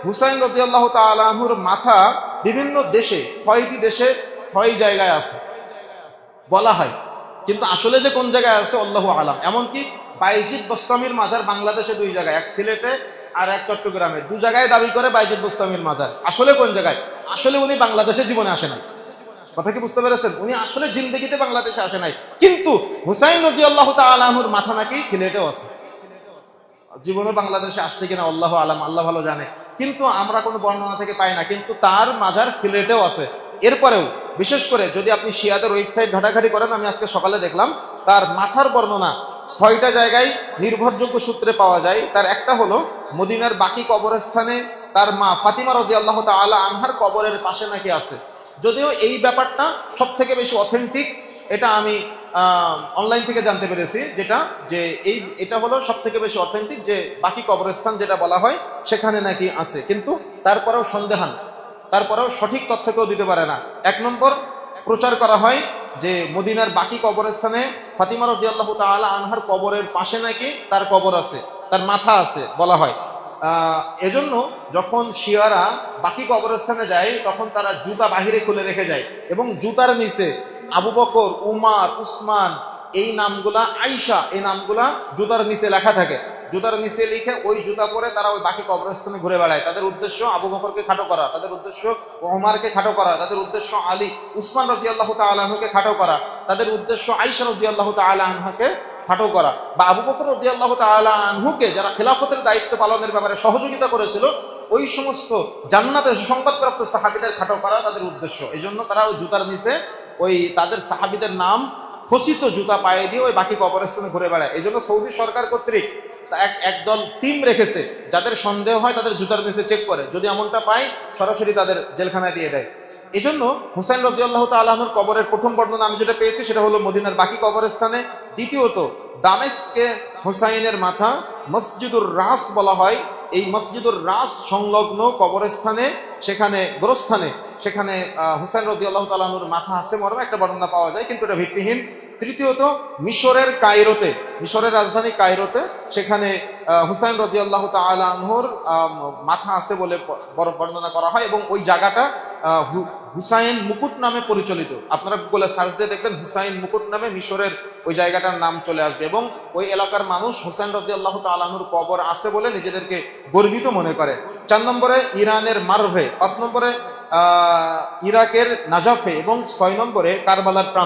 হুসাইন রাদিয়াল্লাহু তাআলা আনহুর মাথা বিভিন্ন দেশে 6টি দেশে 6 জায়গায় আছে বলা হয়, কিন্তু আসলে যে কোন জায়গায় আছে আল্লাহু আলাম। এমনকি বাইজিদ বোস্তামির মাজার বাংলাদেশে 2 জায়গায়, এক সিলেটে আর এক চট্টগ্রামে, 2 জায়গায় দাবি করে বাইজিদ বোস্তামির মাজার। আসলে কোন জায়গায়? আসলে উনি বাংলাদেশে জীবনে আসে নাই। কথা কি বুঝতে পেরেছেন? উনি আসলে জিন্দেগিতে বাংলাদেশে আসে নাই, কিন্তু হুসাইন রাদিয়াল্লাহু তাআলা আনহুর মাথা নাকি সিলেটেও আছে। জীবনে বাংলাদেশে আসছে কিনা আল্লাহু আলাম, আল্লাহ ভালো জানে, কিন্তু আমরা কোনো বর্ণনা থেকে পাই না। কিন্তু তার মাজার সিলেটেও আছে। এরপরেও বিশেষ করে যদি আপনি শিয়াদের ওয়েবসাইট ঘাটাঘাটি করেন, আমি আজকে সকালে দেখলাম তার মাথার বর্ণনা 6টা জায়গায় নির্ভরযোগ্য সূত্রে পাওয়া যায়। তার একটা হলো মদিনার বাকি কবরস্থানে তার মা ফাতিমা রাদিয়াল্লাহু তাআলা আনহার কবরের পাশে নাকি আছে। যদিও এই ব্যাপারটা সব থেকে বেশি অথেন্টিক, এটা আমি অনলাইন থেকে জানতে পেরেছি, এটা হলো সব থেকে বেশি অথেন্টিক, যে বাকি কবরস্থান যেটা বলা হয় সেখানে নাকি আছে। কিন্তু তারপরেও সন্দেহান, তারপরেও সঠিক তথ্য কেউ দিতে পারে না। 1 নম্বর প্রচার করা হয় যে মদিনার বাকি কবরস্থানে ফাতিমা রাদিয়াল্লাহু তাআলা আনহার কবরের পাশে নাকি তার কবর আছে, তার মাথা আছে বলা হয়। এজন্য যখন শিয়ারা বাকি কবরস্থানে যায় তখন তারা জুতা বাহিরে খুলে রেখে যায়, এবং জুতার নিচে আবু বকর, উমার, উসমান, এই নামগুলা, আয়েশা, এই নামগুলা জুতার নিচে লেখা থাকে। জুতার নিচে লিখে ওই জুতা পরে তারা ওই বাকি কবরস্থানে ঘুরে বেড়ায়। তাদের উদ্দেশ্য আবু বকরকে খাটো করা, তাদের উদ্দেশ্য ওমরকে খাটো করা, তাদের উদ্দেশ্য আলী, উসমান রাদিয়াল্লাহু তাআলা আনহুকে খাটো করা, তাদের উদ্দেশ্য আয়েশা রাদিয়াল্লাহু তাআলা আনহাকে খাটো করা, বা আবু বকর রাদিয়াল্লাহু তাআলা আনহুকে যারা খেলাফতের দায়িত্ব পালনের ব্যাপারে সহযোগিতা করেছিল, ওই সমস্ত জান্নাতের সুসংবাদপ্রাপ্ত সাহাবীদের খাটো করা তাদের উদ্দেশ্য। এই জন্য তারা ওই জুতার নিচে ওই তাদের সাহাবীদের নাম খচিত জুতা পায়ে দিয়ে ওই বাকি কবরস্থানে ঘুরে বেড়ায়। এই জন্য সৌদি সরকার কর্তৃক একদল টিম রেখেছে, যাদের সন্দেহ হয় তাদের জুতার নিচে চেক করে, যদি এমনটা পায় সরাসরি তাদের জেলখানায় দিয়ে দেয়। এই জন্য হুসাইন রাদিয়াল্লাহু তাআলা আনহুর কবরের প্রথম বর্ণনা আমি যেটা পেয়েছি সেটা হলো মদিনার বাকি কবরস্থানে। দ্বিতীয়ত, দামেস্কে হুসাইনের মাথা মসজিদুর রাস বলা হয়, এই মসজিদুর রাস সংলগ্ন কবরস্থানে, সেখানে গোরস্থানে, সেখানে হুসাইন রাদিয়াল্লাহু তাআলা আনহুর মাথা আছে মর্মে একটা বর্ণনা পাওয়া যায়, কিন্তু এটা ভিত্তিহীন। তৃতীয়ত, মিশরের কায়রোতে, মিশরের রাজধানী কায়রোতে, সেখানে হুসাইন রাদিয়াল্লাহু তাআলা আনহুর মাথা আছে বলে বর্ণনা করা হয়, এবং ওই জায়গাটা হুসাইন মুকুট নামে পরিচালিত। আপনারা গুগলে সার্চ দিয়ে দেখবেন হুসাইন মুকুট নামে মিশরের ওই জায়গাটার নাম চলে আসবে, এবং ওই এলাকার মানুষ হুসাইন রাদিয়াল্লাহু তাআলা আনহুর কবর আছে বলে নিজেদেরকে গর্বিত মনে করে। 4 নম্বরে ইরানের মারভে, 5 নম্বরে ইরাকের নাজাফে, এবং 6 নম্বরে কারবালার প্রান্ত।